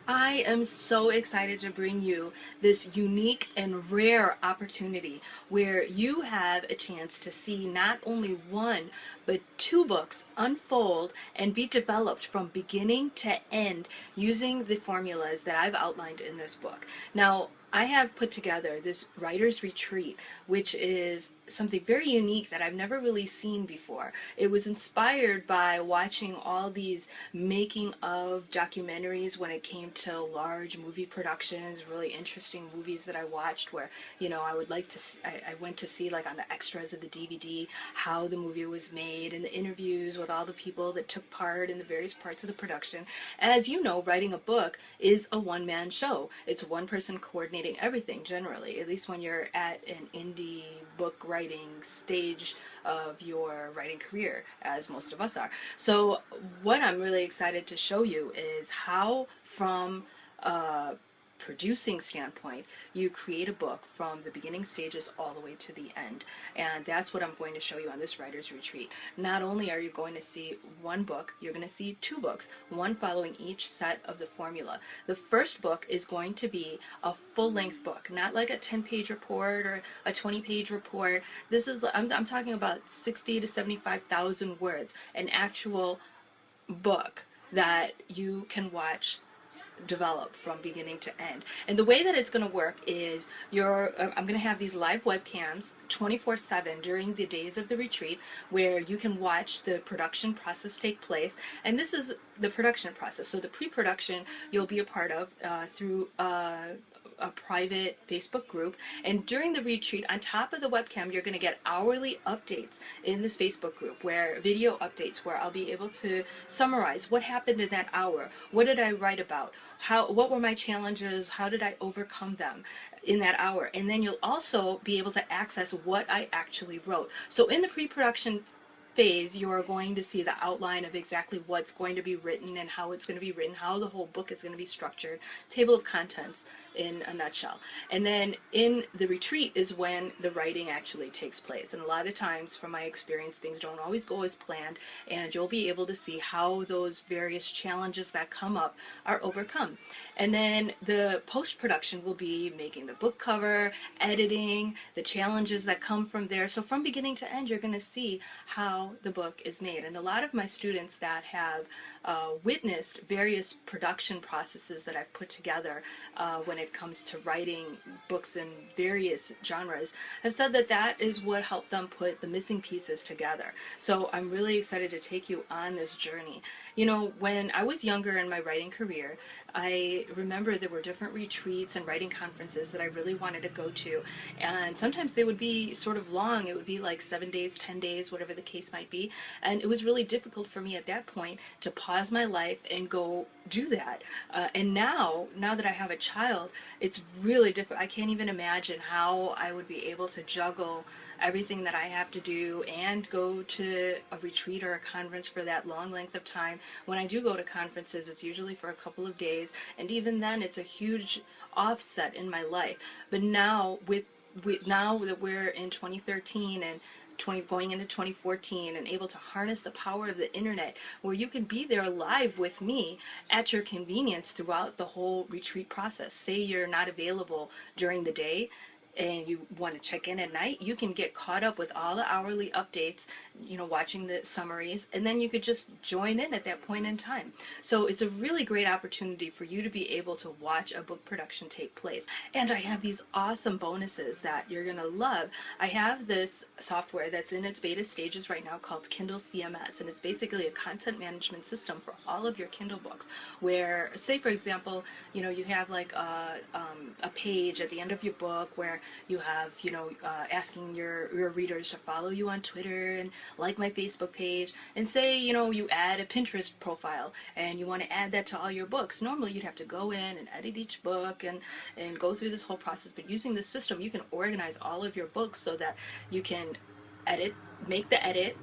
I am so excited to bring you this unique and rare opportunity where you have a chance to see not only one, but two books unfold and be developed from beginning to end using the formulas that I've outlined in this book. Now, I have put together this writer's retreat, which is something very unique that I've never really seen before. It was inspired by watching all these making of documentaries when it came to large movie productions, really interesting movies that I watched where, I would like to, I went to see like on the extras of the DVD how the movie was made and the interviews with all the people that took part in the various parts of the production. As you know, writing a book is a one-man show. It's one person coordinating everything generally, at least when you're at an indie book writing stage of your writing career, as most of us are. So what I'm really excited to show you is how from producing standpoint, you create a book from the beginning stages all the way to the end. And that's what I'm going to show you on this writer's retreat. Not only are you going to see one book, you're going to see two books, one following each set of the formula. The first book is going to be a full-length book, not like a 10-page report or a 20-page report. This is, I'm talking about 60 to 75,000 words, an actual book that you can watch develop from beginning to end. And the way that it's going to work is I'm going to have these live webcams 24/7 during the days of the retreat where you can watch the production process take place. And this is the production process. So the pre-production you'll be a part of through a private Facebook group, and during the retreat, on top of the webcam, you're going to get hourly updates in this Facebook group, where video updates, where I'll be able to summarize what happened in that hour, what did I write about, what were my challenges, how did I overcome them in that hour, and then you'll also be able to access what I actually wrote. So in the pre-production phase, you are going to see the outline of exactly what's going to be written and how it's going to be written, how the whole book is going to be structured, table of contents in a nutshell. And then in the retreat is when the writing actually takes place. And a lot of times, from my experience, things don't always go as planned, and you'll be able to see how those various challenges that come up are overcome. And then the post-production will be making the book cover, editing, the challenges that come from there. So from beginning to end, you're going to see how the book is made. And a lot of my students that have witnessed various production processes that I've put together when it comes to writing books in various genres have said that that is what helped them put the missing pieces together. So I'm really excited to take you on this journey. When I was younger in my writing career, I remember there were different retreats and writing conferences that I really wanted to go to, and sometimes they would be sort of long. It would be like 7 days, 10 days, whatever the case might be, and it was really difficult for me at that point to pause my life and go do that. And now that I have a child, it's really difficult. I can't even imagine how I would be able to juggle everything that I have to do and go to a retreat or a conference for that long length of time. When I do go to conferences, it's usually for a couple of days, and even then it's a huge offset in my life. But now now that we're in 2013 and going into 2014 and able to harness the power of the internet, where you can be there live with me at your convenience throughout the whole retreat process. Say you're not available during the day and you want to check in at night, you can get caught up with all the hourly updates, watching the summaries, and then you could just join in at that point in time. So it's a really great opportunity for you to be able to watch a book production take place. And I have these awesome bonuses that you're going to love. I have this software that's in its beta stages right now called Kindle CMS, and it's basically a content management system for all of your Kindle books, where, say for example, you have like a page at the end of your book where you have, asking your readers to follow you on Twitter and like my Facebook page, and say, you add a Pinterest profile and you want to add that to all your books. Normally you'd have to go in and edit each book and go through this whole process, but using this system you can organize all of your books so that you can make the edit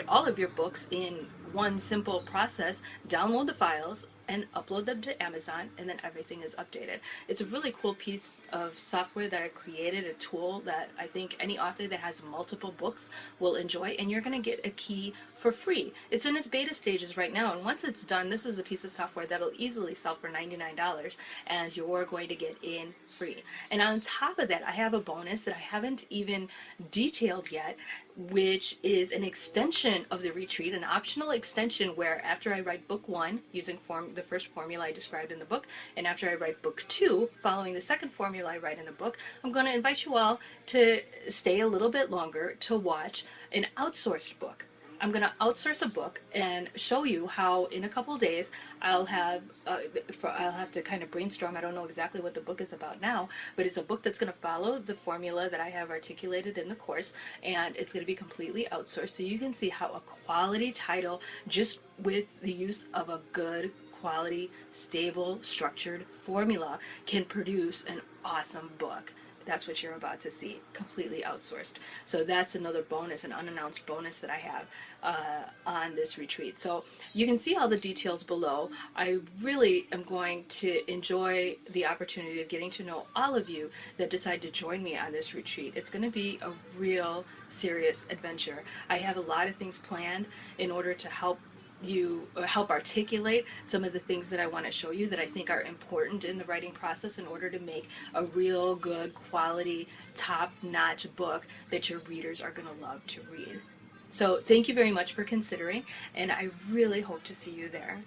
all of your books in one simple process: download the files and upload them to Amazon, and then everything is updated. It's a really cool piece of software that I created, a tool that I think any author that has multiple books will enjoy, and you're going to get a key for free. It's in its beta stages right now, and once it's done, this is a piece of software that'll easily sell for $99, and you're going to get in free. And on top of that, I have a bonus that I haven't even detailed yet, which is an extension of the retreat, an optional extension where after I write book 1 using the first formula I described in the book, and after I write book 2 following the second formula I write in the book, I'm going to invite you all to stay a little bit longer to watch an outsourced book. I'm going to outsource a book and show you how in a couple days I'll have to kind of brainstorm. I don't know exactly what the book is about now, but it's a book that's going to follow the formula that I have articulated in the course, and it's going to be completely outsourced, so you can see how a quality title, just with the use of a good quality, stable, structured formula, can produce an awesome book. That's what you're about to see, completely outsourced. So that's another bonus, an unannounced bonus that I have on this retreat. So you can see all the details below. I really am going to enjoy the opportunity of getting to know all of you that decide to join me on this retreat. It's going to be a real serious adventure. I have a lot of things planned in order to help articulate some of the things that I want to show you that I think are important in the writing process in order to make a real good quality, top-notch book that your readers are going to love to read. So thank you very much for considering, and I really hope to see you there.